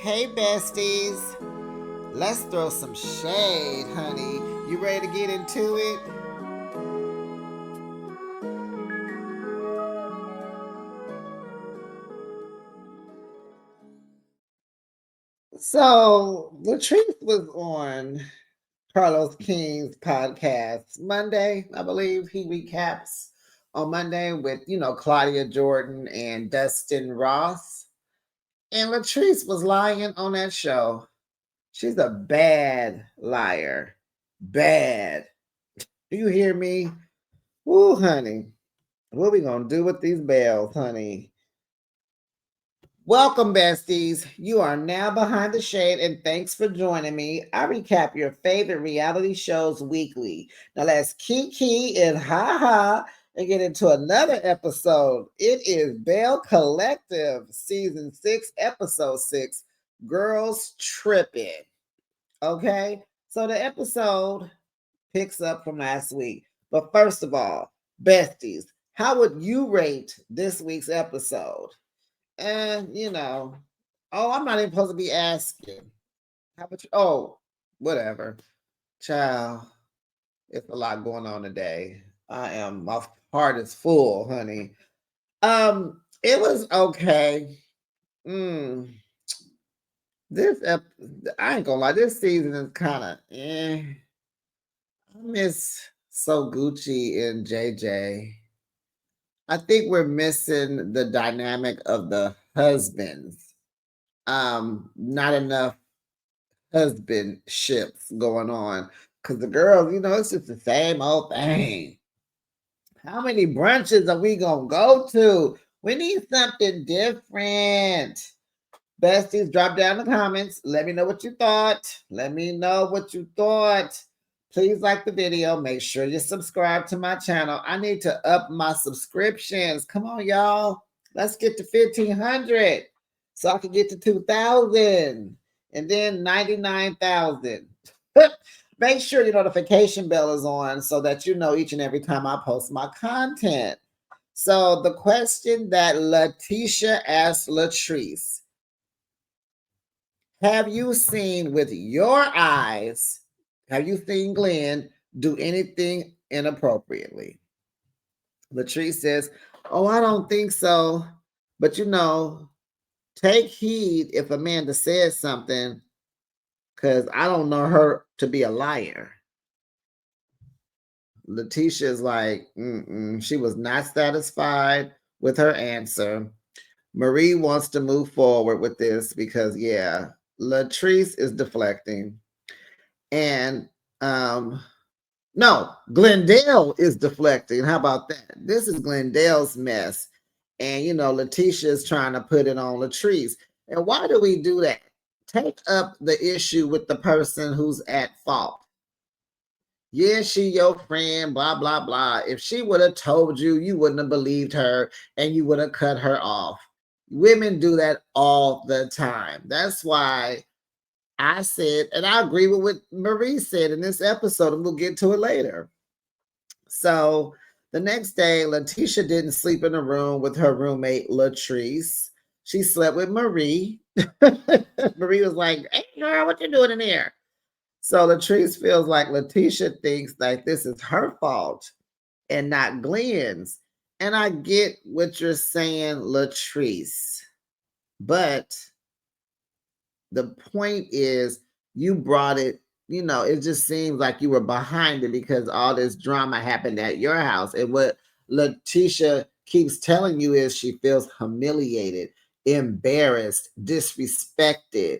Hey, besties. Let's throw some shade, honey. You ready to get into it? So, Latrice was on Carlos King's podcast Monday, I believe. He recaps on Monday with, Claudia Jordan and Dustin Ross. And Latrice was lying on that show. She's a bad liar. Bad. Do you hear me? Woo, honey. What we gonna do with these bells, honey? Welcome, besties. You are now behind the shade, and thanks for joining me. I recap your favorite reality shows weekly. Now let's kiki and ha ha and get into another episode. It is Belle Collective, season 6, episode 6, Girls Trippin'. Okay, so the episode picks up from last week. But first of all, besties, how would you rate this week's episode? And I'm not even supposed to be asking. How about you? Oh, whatever. Child, it's a lot going on today. My heart is full, honey. It was okay. Mm, I ain't gonna lie, this season is kind of I miss So Gucci and JJ. I think we're missing the dynamic of the husbands. Not enough husband ships going on. Cause the girls, it's just the same old thing. How many brunches are we gonna go to? We need something different. Besties, drop down the comments. Let me know what you thought. Let me know what you thought. Please like the video. Make sure you subscribe to my channel. I need to up my subscriptions. Come on, y'all. Let's get to 1,500 so I can get to 2,000 and then 99,000. Make sure your notification bell is on so that you know each and every time I post my content. So the question that Letitia asked Latrice, have you seen with your eyes, have you seen Glenn do anything inappropriately? Latrice says, oh, I don't think so. But take heed if Amanda says something, because I don't know her to be a liar. Letitia is like, she was not satisfied with her answer. Marie wants to move forward with this because, yeah, Latrice is deflecting. And no, Glendale is deflecting. How about that? This is Glendale's mess. And Letitia is trying to put it on Latrice. And why do we do that? Take up the issue with the person who's at fault. Yeah, she your friend, blah, blah, blah. If she would have told you, you wouldn't have believed her and you would have cut her off. Women do that all the time. That's why I said, and I agree with what Marie said in this episode, and we'll get to it later. So the next day, Letitia didn't sleep in a room with her roommate, Latrice. She slept with Marie. Marie was like, hey, girl, what you doing in there? So Latrice feels like Letitia thinks like this is her fault and not Glenn's. And I get what you're saying, Latrice. But the point is, you brought it, it just seems like you were behind it because all this drama happened at your house. And what Letitia keeps telling you is she feels humiliated, embarrassed, disrespected.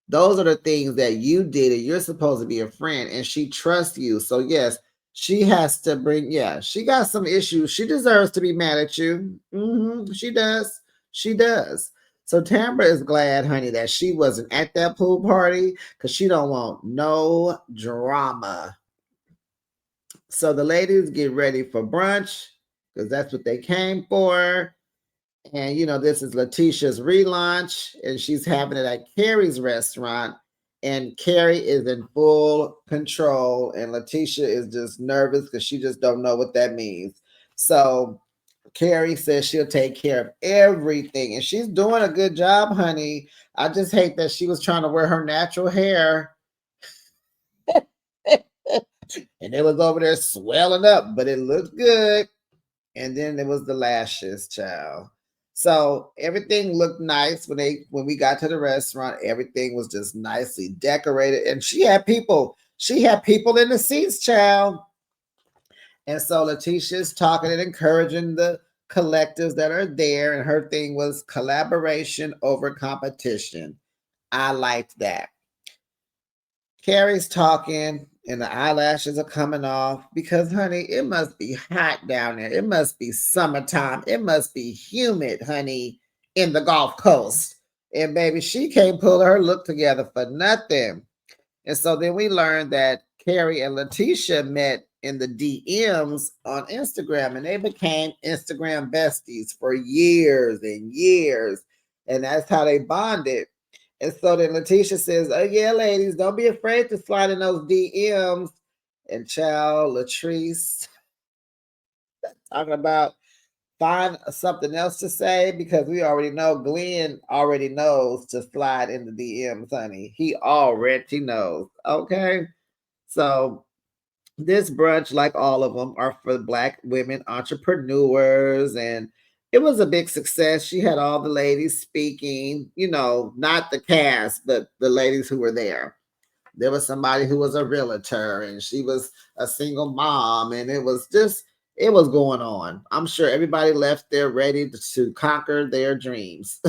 Those are the things that you did, and you're supposed to be a friend, and she trusts you. So, yes, she has to she got some issues. She deserves to be mad at you. She does. She does. So Tambra is glad, honey, that she wasn't at that pool party because she don't want no drama. So the ladies get ready for brunch because that's what they came for. And this is Letitia's relaunch, and she's having it at Carrie's restaurant. And Carrie is in full control, and Letitia is just nervous because she just don't know what that means. So Carrie says she'll take care of everything, and she's doing a good job, honey. I just hate that she was trying to wear her natural hair and it was over there swelling up, but it looked good. And then there was the lashes, child. So everything looked nice when we got to the restaurant. Everything was just nicely decorated, and she had people. She had people in the seats, child. And so Letitia's talking and encouraging the collectives that are there, and her thing was collaboration over competition. I liked that. Carrie's talking and the eyelashes are coming off because, honey, it must be hot down there. It must be summertime. It must be humid, honey, in the Gulf Coast. And baby, she can't pull her look together for nothing. And so then we learned that Carrie and Letitia met in the DMs on Instagram, and they became Instagram besties for years and years. And that's how they bonded. And so then Letitia says, "Oh yeah, ladies, don't be afraid to slide in those DMs." And child Latrice talking about find something else to say because we already know Glenn already knows to slide in the DMs, honey. He already knows. Okay. So this brunch, like all of them, are for Black women entrepreneurs, and it was a big success. She had all the ladies speaking, not the cast, but the ladies who were there. There was somebody who was a realtor, and she was a single mom, and it was going on. I'm sure everybody left there ready to conquer their dreams.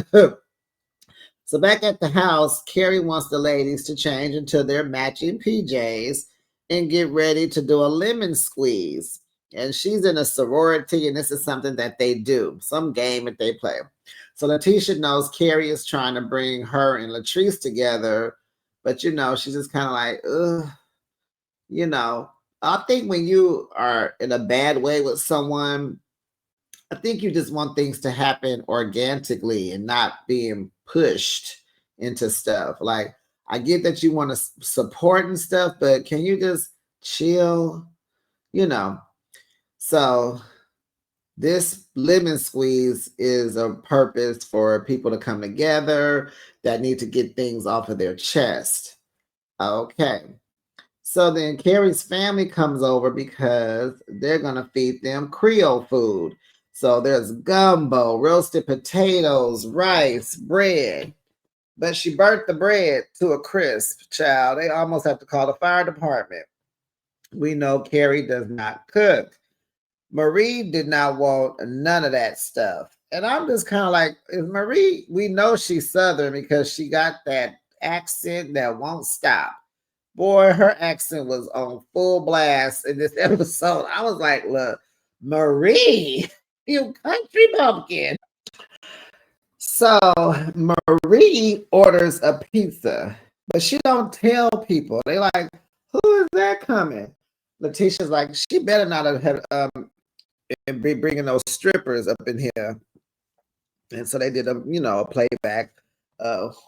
So back at the house, Carrie wants the ladies to change into their matching PJs and get ready to do a lemon squeeze. And she's in a sorority, and this is something that they do, some game that they play. So Letitia knows Carrie is trying to bring her and Latrice together, but she's just kind of like, ugh, you know. I think when you are in a bad way with someone, I think you just want things to happen organically and not being pushed into stuff. Like, I get that you want to support and stuff, but can you just chill? You know. So this lemon squeeze is a purpose for people to come together that need to get things off of their chest. Okay. So then Carrie's family comes over because they're going to feed them Creole food. So there's gumbo, roasted potatoes, rice, bread. But she burnt the bread to a crisp, child. They almost have to call the fire department. We know Carrie does not cook. Marie did not want none of that stuff. And I'm just kind of like, is Marie, we know she's Southern because she got that accent that won't stop. Boy, her accent was on full blast in this episode. I was like, look, Marie, you country bumpkin. So Marie orders a pizza, but she don't tell people. They like, who is that coming? Letitia's like, she better not have had, and be bringing those strippers up in here. And so they did a playback.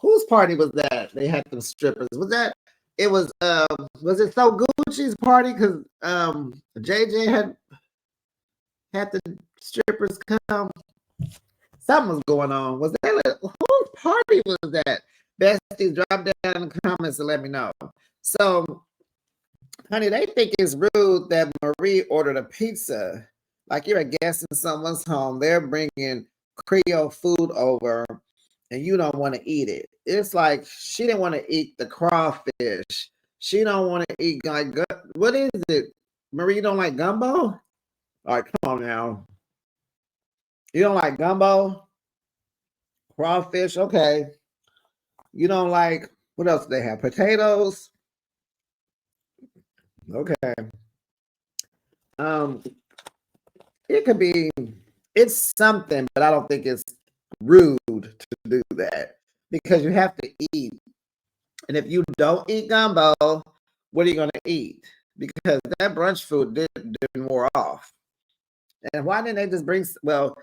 Whose party was that? They had them strippers. Was it So Gucci's party? Because JJ had the strippers come. Something was going on. Was that whose party was that? Besties, drop down in the comments and let me know. So, honey, they think it's rude that Marie ordered a pizza. Like you're a guest in someone's home. They're bringing Creole food over and you don't want to eat it. It's like she didn't want to eat the crawfish. She don't want to eat like what is it? Marie, you don't like gumbo? All right, come on now. You don't like gumbo? Crawfish, okay. You don't like what else do they have? Potatoes? Okay. Um, it could be it's something, but I don't think it's rude to do that because you have to eat. And if you don't eat gumbo, what are you going to eat? Because that brunch food didn't wear off. And why didn't they just bring? Well,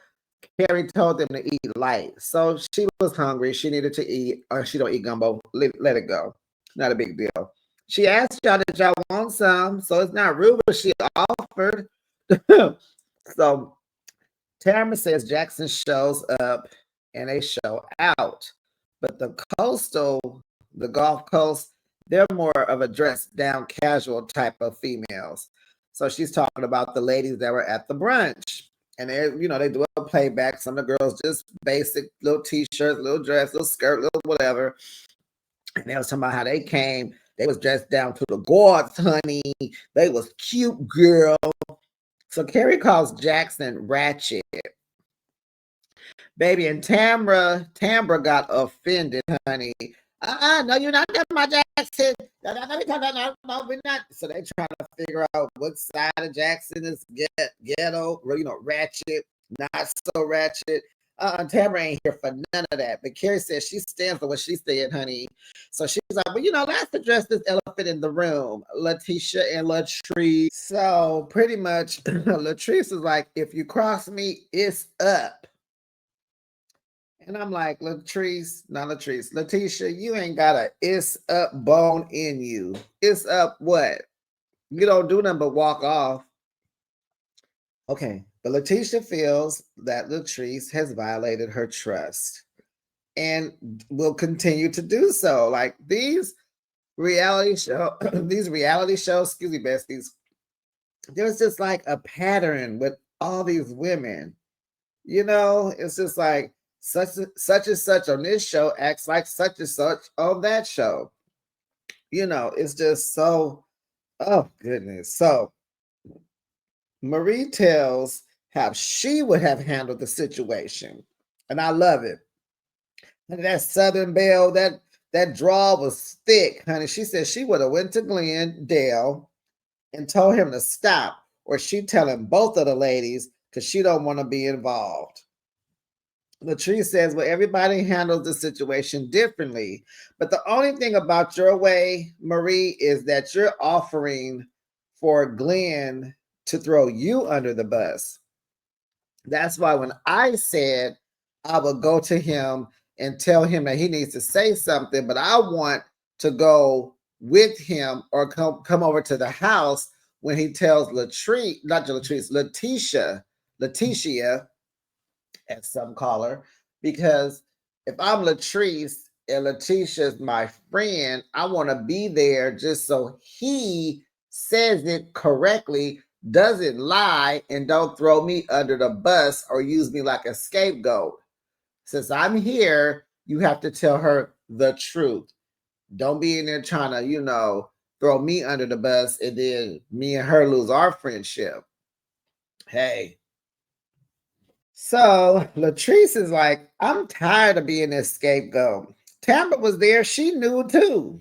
Carrie told them to eat light, so she was hungry. She needed to eat, or she don't eat gumbo. Let it go. Not a big deal. She asked y'all that y'all want some, so it's not rude, but she offered. So Tamara says Jackson shows up and they show out. But the Gulf Coast, they're more of a dressed down casual type of females. So she's talking about the ladies that were at the brunch. And they do a playback. Some of the girls just basic little t-shirts, little dress, little skirt, little whatever. And they was talking about how they came. They was dressed down to the gourds, honey. They was cute, girl. So Carrie calls Jackson ratchet. Baby, and Tambra got offended, honey. No, you're not that my Jackson. No, we're not. So they trying to figure out what side of Jackson is ghetto, ratchet, not so ratchet. Tambra ain't here for none of that. But Carrie says she stands for what she said, honey. So she's like, well, let's address this elephant in the room, Letitia and Latrice. So pretty much, Latrice is like, if you cross me, it's up. And I'm like, Letitia, you ain't got a it's up bone in you. It's up what? You don't do nothing but walk off. Okay, but Letitia feels that Latrice has violated her trust and will continue to do so. Like these reality shows, excuse me, besties, there's just like a pattern with all these women. It's just like, such and such on this show acts like such and such on that show. It's just so, oh goodness. So Marie tells how she would have handled the situation. And I love it. And that Southern Belle, that draw was thick, honey. She said she would have went to Dale and told him to stop, or she'd telling both of the ladies because she don't want to be involved. Latrice says, well, everybody handles the situation differently. But the only thing about your way, Marie, is that you're offering for Glenn to throw you under the bus. That's why when I said I would go to him and tell him that he needs to say something, but I want to go with him or come over to the house when he tells Letitia, as some call her, because if I'm Latrice and Letitia's my friend, I want to be there just so he says it correctly, doesn't lie, and don't throw me under the bus or use me like a scapegoat. Since I'm here, you have to tell her the truth. Don't be in there trying to, throw me under the bus and then me and her lose our friendship. Hey. So Latrice is like, I'm tired of being this scapegoat. Tambra was there. She knew too.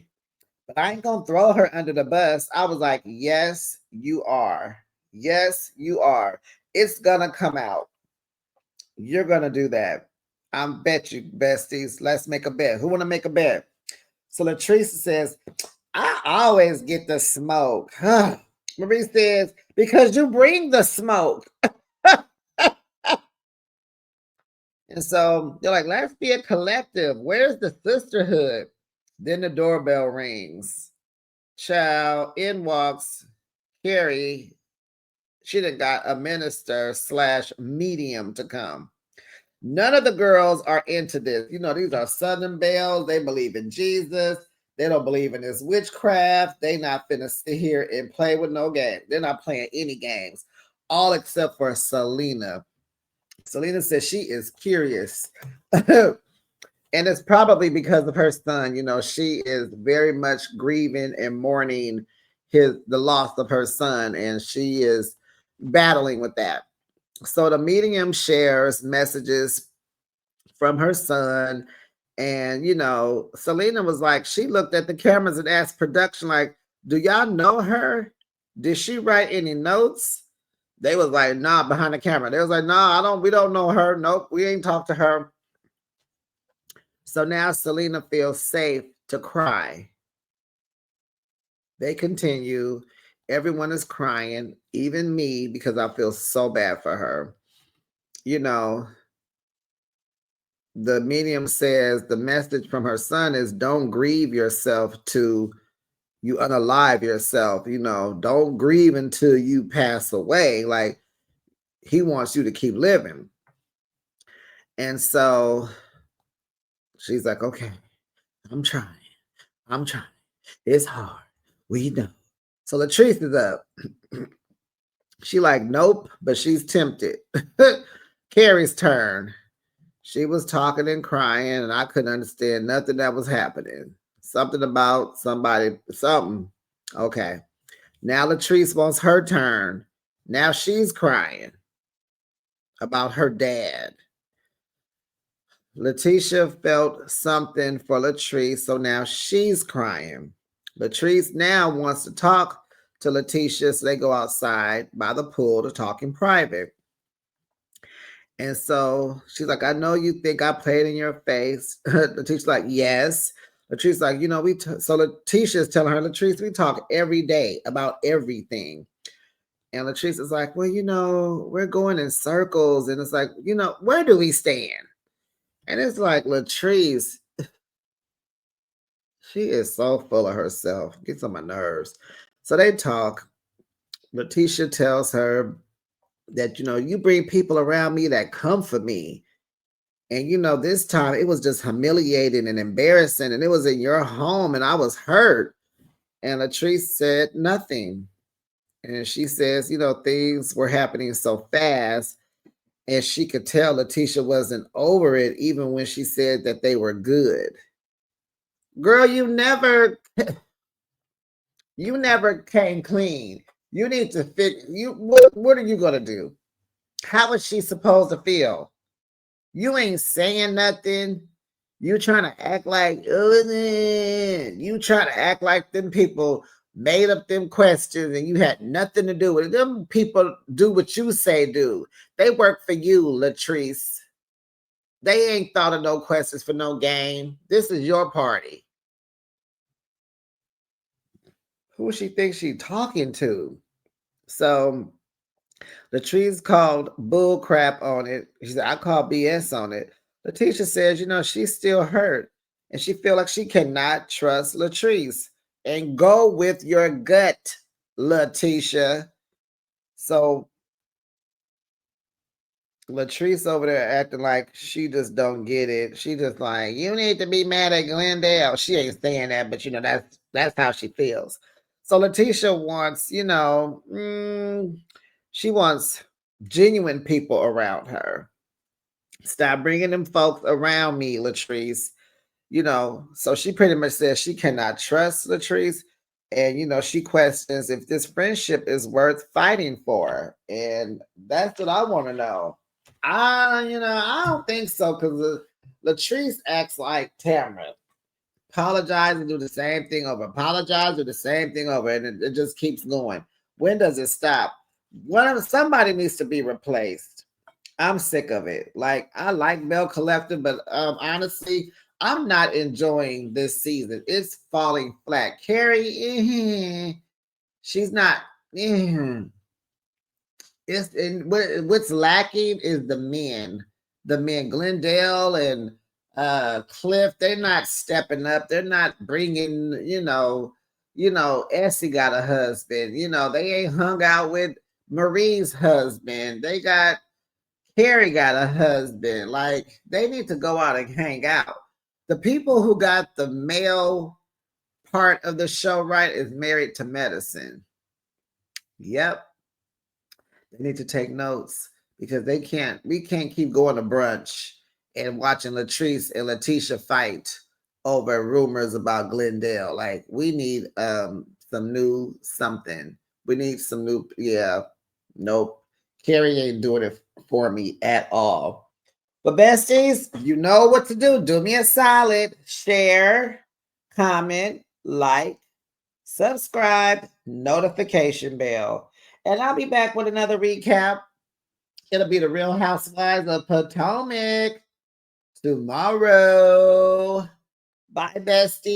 But I ain't going to throw her under the bus. I was like, yes, you are. Yes, you are. It's going to come out. You're going to do that. I bet you, besties. Let's make a bet. Who want to make a bet? So Latrice says, I always get the smoke. Marie says, because you bring the smoke. And so they're like, let's be a collective. Where's the sisterhood? Then the doorbell rings. Child, in walks Carrie. She done got a minister / medium to come. None of the girls are into this. These are Southern Belles. They believe in Jesus. They don't believe in this witchcraft. They not finna sit here and play with no game. They're not playing any games. All except for Selena. Selena says she is curious. And it's probably because of her son. She is very much grieving and mourning the loss of her son, and she is battling with that. So the medium shares messages from her son, and Selena was like, she looked at the cameras and asked production, like, do y'all know her? Did she write any notes? They was like, nah, behind the camera. They was like, nah, we don't know her. Nope, we ain't talked to her. So now Selena feels safe to cry. They continue. Everyone is crying, even me, because I feel so bad for her. The medium says the message from her son is don't grieve yourself to you unalive yourself. Don't grieve until you pass away. Like, He wants you to keep living. And so she's like, okay, I'm trying. I'm trying. It's hard. We know. So Latrice is up. She like, nope, but she's tempted. Carrie's turn. She was talking and crying, and I couldn't understand nothing that was happening. Something about somebody, something. Okay. Now Latrice wants her turn. Now she's crying about her dad. Letitia felt something for Latrice, so now she's crying. Latrice now wants to talk to Letitia, so they go outside by the pool to talk in private. And so she's like, I know you think I played in your face. Letitia's like, yes. Latrice's like, you know, so Letitia's telling her, Latrice, we talk every day about everything. And Latrice is like, well, you know, we're going in circles. And it's like, you know, where do we stand? And it's like, Latrice, she is so full of herself. Gets on my nerves. So they talk. Letitia tells her that, you know, you bring people around me that come for me. And, you know, this time it was just humiliating and embarrassing. And it was in your home and I was hurt. And Latrice said nothing. And she says, you know, things were happening so fast. And she could tell Letitia wasn't over it, even when she said that they were good. Girl, you never came clean. You need to fix you. What are you gonna do? How is she supposed to feel? You ain't saying nothing. You trying to act like you trying to act like them people made up them questions and you had nothing to do with it. Them people do what you say do. They work for you, Latrice. They ain't thought of no questions for no game. This is your party. Who she thinks she talking to? So Latrice called bull crap on it. She said, I call BS on it. Letitia says, you know, she's still hurt and she feel like she cannot trust Latrice. And go with your gut, Letitia. So Latrice over there acting like she just don't get it. She just like, you need to be mad at Glendale. She ain't saying that, but you know, that's how she feels. So Letitia wants, you know, she wants genuine people around her. Stop bringing them folks around me, Latrice. You know, so she pretty much says she cannot trust Latrice. And, you know, she questions if this friendship is worth fighting for. And that's what I want to know. I don't think so because Latrice acts like Tamara. Apologize and do the same thing over. Apologize, do the same thing over. And it just keeps going. When does it stop? Somebody needs to be replaced. I'm sick of it. Like, I like Belle Collective, but honestly, I'm not enjoying this season. It's falling flat. Carrie, she's not. It's what's lacking is the men. The men, Glendale and Cliff, they're not stepping up. They're not bringing. Essie got a husband. You know, they ain't hung out with Marie's husband. They got Carrie got a husband. Like, they need to go out and hang out. The people who got the male part of the show right is Married to Medicine. Yep. They need to take notes because we can't keep going to brunch and watching Latrice and Letitia fight over rumors about Glendale. Like, we need some new something. We need some new, yeah. Nope. Carrie ain't doing it for me at all. But besties, you know what to do. Do me a solid. Share, comment, like, subscribe, notification bell. And I'll be back with another recap. It'll be the Real Housewives of Potomac tomorrow. Bye, besties.